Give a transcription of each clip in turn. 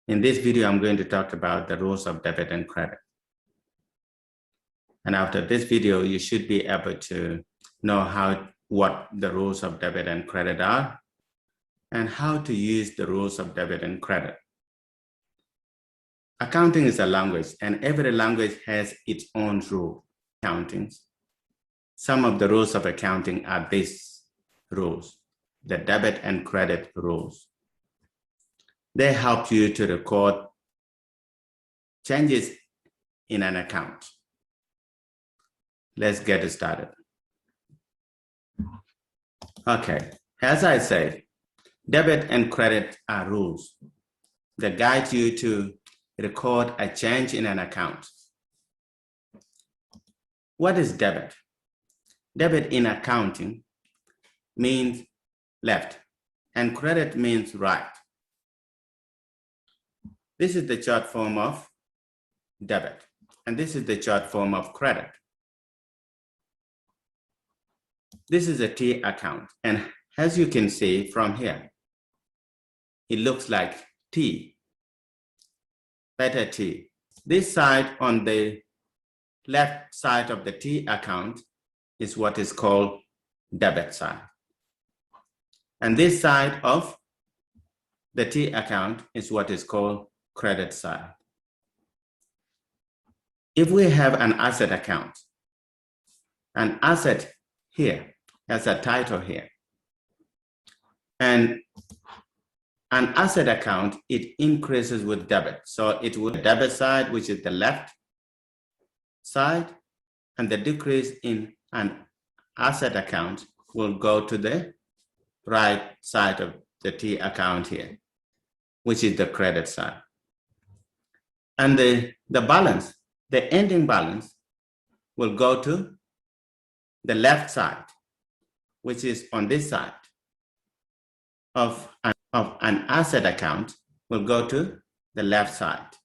In this video, I'm going to talk about the rules of debit and credit. And after this video, you should be able to know what the rules of debit and credit are and how to use the rules of debit and credit. Accounting is a language, and every language has its own rule. Accountings. Some of the rules of accounting are these rules, the debit and credit rules. They help you to record changes in an account. Let's get started. Okay, as I said, debit and credit are rules that guide you to record a change in an account. What is debit? Debit in accounting means left, and credit means right. This is the short form of debit, and this is the short form of credit. This is a T account, and as you can see from here, it looks like T, letter T. This side on the left side of the T account is what is called debit side. And this side of the T account is what is called credit side. If we have an asset account, an asset here has a title here, and an asset account, it increases with debit. So it would debit side, which is the left side, and the decrease in an asset account will go to the right side of the T account here, which is the credit side. And the balance, the ending balance, will go to the left side, which is on this side of an asset account, will go to the left side.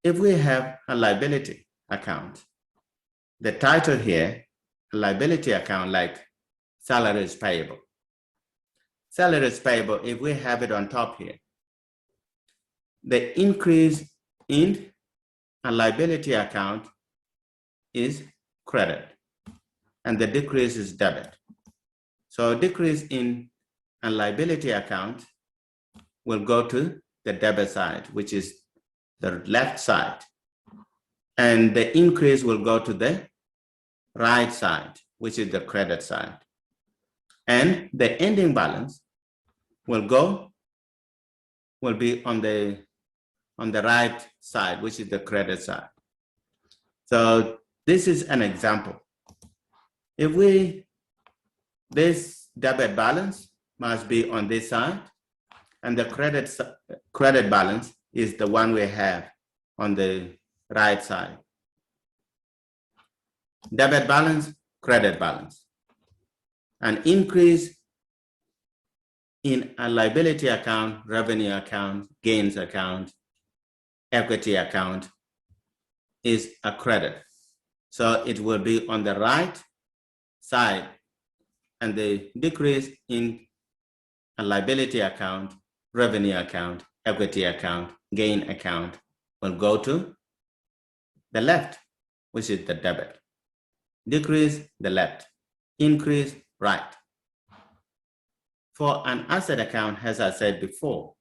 If we have a liability account, the title here, a liability account like salary is payable. Salary is payable, if we have it on top here, the increase in a liability account is credit, and the decrease is debit. So decrease in a liability account will go to the debit side, which is the left side, and the increase will go to the right side, which is the credit side. And the ending balance will be on the right side, which is the credit side. So this is an example. If this debit balance must be on this side, and the credit balance is the one we have on the right side. Debit balance, credit balance. An increase in a liability account, revenue account, gains account, equity account is a credit. So it will be on the right side, and the decrease in a liability account, revenue account, equity account, gain account will go to the left, which is the debit. Decrease, the left. Increase, right. For an asset account, as I said before,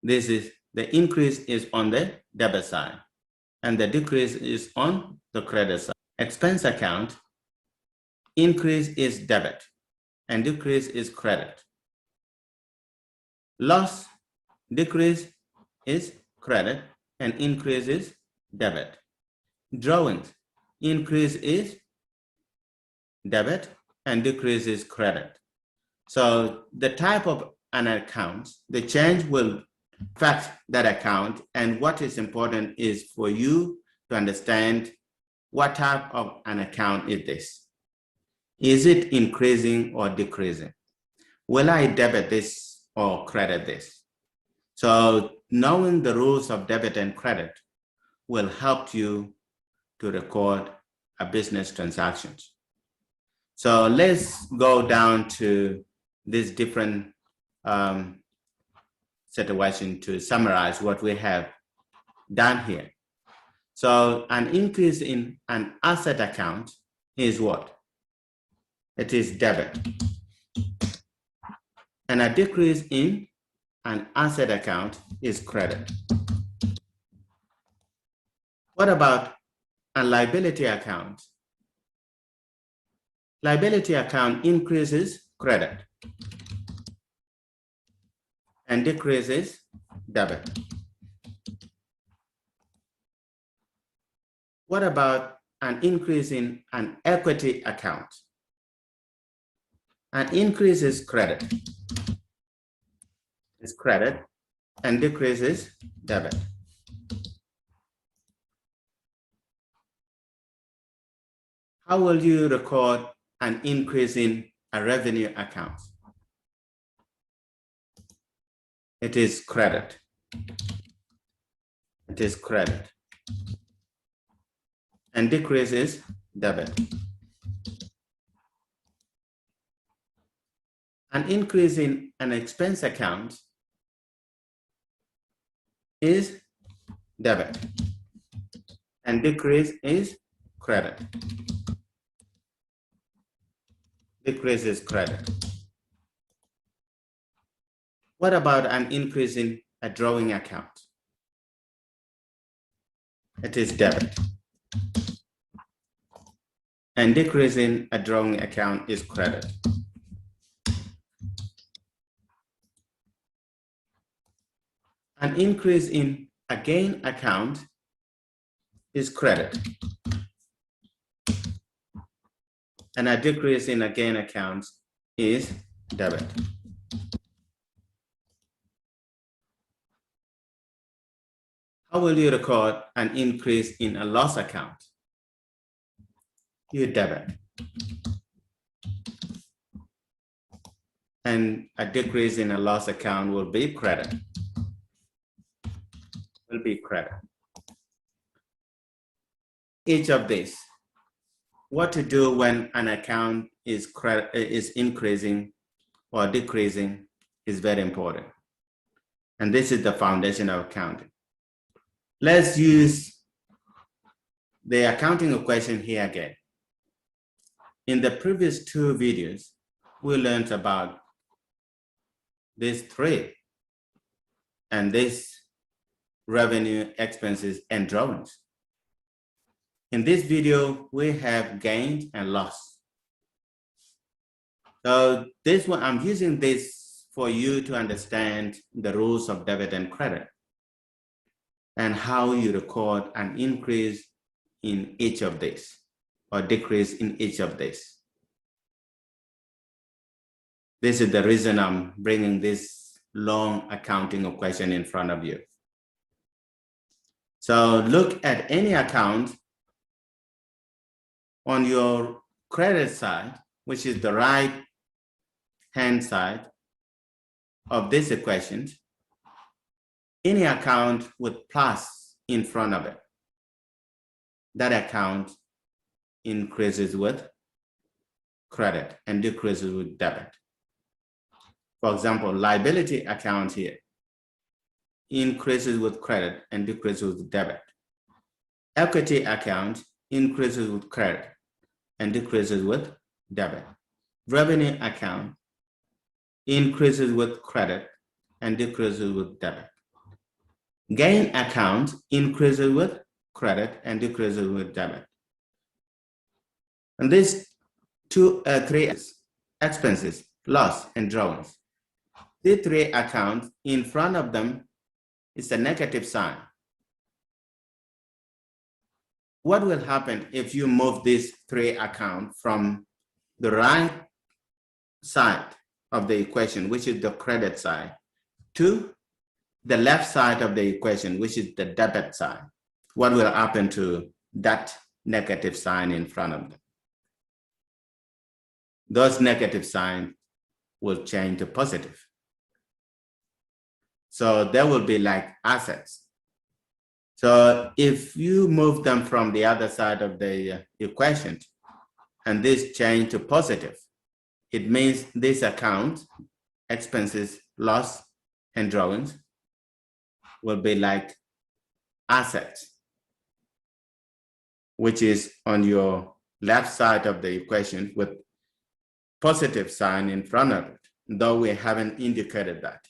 the increase is on the debit side, and the decrease is on the credit side. Expense account, increase is debit, and decrease is credit. Loss, decrease is credit, and increase is debit. Drawings, increase is debit, and decrease is credit. So the type of an account, the change will affect that account, and what is important is for you to understand what type of an account is this. Is it increasing or decreasing? Will I debit this or credit this? So knowing the rules of debit and credit will help you to record a business transactions. So let's go down to these different situation to summarize what we have done here. So an increase in an asset account is what? It is debit. And a decrease in an asset account is credit. What about a liability account? Liability account increases credit and decreases debit. What about an increase in an equity account? An increase is credit. It's credit and decreases debit. How will you record an increase in a revenue account? It is credit. It is credit. And decreases debit. An increase in an expense account is debit. And decrease is credit. Decrease is credit. What about an increase in a drawing account? It is debit. And decrease in a drawing account is credit. An increase in a gain account is credit. And a decrease in a gain account is debit. How will you record an increase in a loss account? You debit. And a decrease in a loss account will be credit. Will be credit. Each of these. What to do when an account is increasing or decreasing is very important. And this is the foundation of accounting. Let's use the accounting equation here again. In the previous two videos, we learned about these three, and this revenue, expenses, and drawings. In this video, we have gain and loss. So this one, I'm using this for you to understand the rules of debit and credit and how you record an increase in each of these or decrease in each of these. This is the reason I'm bringing this long accounting equation in front of you. So look at any account on your credit side, which is the right hand side of this equation, any account with plus in front of it, that account increases with credit and decreases with debit. For example, liability account here increases with credit and decreases with debit. Equity account increases with credit and decreases with debit. Revenue account increases with credit and decreases with debit. Gain account increases with credit and decreases with debit. And these three expenses, loss, and drawings. These three accounts, in front of them is a negative sign. What will happen if you move these three accounts from the right side of the equation, which is the credit side, to the left side of the equation, which is the debit side? What will happen to that negative sign in front of them? Those negative signs will change to positive. So there will be like assets. So if you move them from the other side of the equation and this change to positive, it means this account, expenses, loss, and drawings, will be like assets, which is on your left side of the equation with positive sign in front of it, though we haven't indicated that.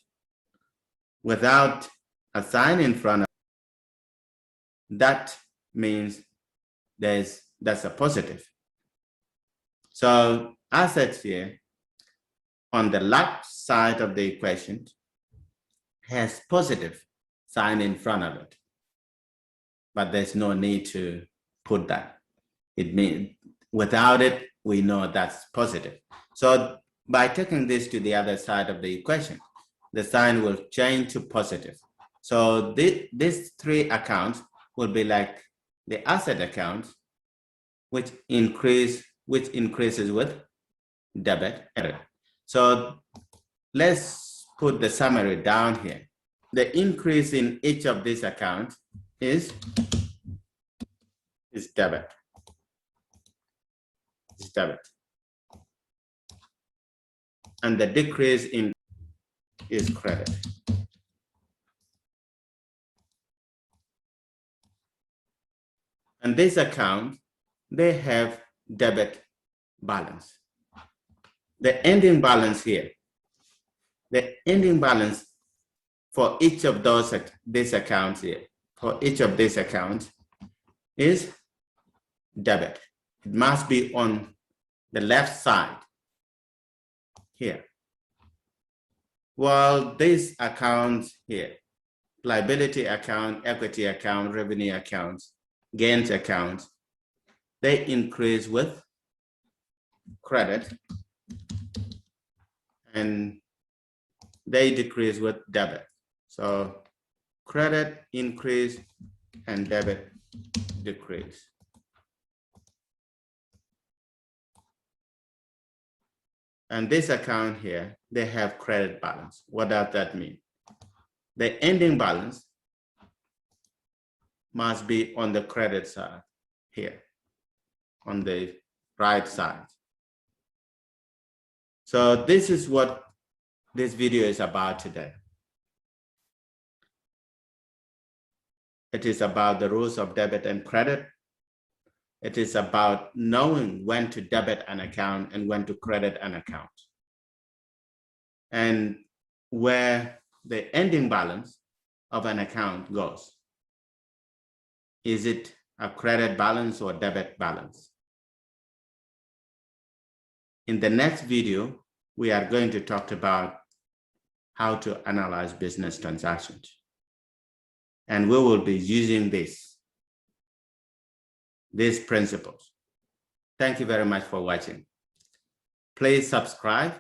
Without a sign in front of it, that means that's a positive. So assets here on the left side of the equation has positive sign in front of it, but there's no need to put that. It means without it, we know that's positive. So by taking this to the other side of the equation, the sign will change to positive. So these three accounts will be like the asset account, which increases with debit and credit. So let's put the summary down here. The increase in each of these accounts is debit. It's debit. And the decrease in is credit. And this account, they have debit balance. The ending balance here, the ending balance for each of these accounts here, for each of these accounts is debit. It must be on the left side here. Well, these accounts here, liability account, equity account, revenue accounts, gains accounts, they increase with credit and they decrease with debit. So credit increase and debit decrease. And this account here, they have credit balance. What does that mean? The ending balance must be on the credit side here, on the right side. So this is what this video is about today. It is about the rules of debit and credit. It is about knowing when to debit an account and when to credit an account. And where the ending balance of an account goes. Is it a credit balance or debit balance? In the next video, we are going to talk about how to analyze business transactions. And we will be using these principles. Thank you very much for watching. Please subscribe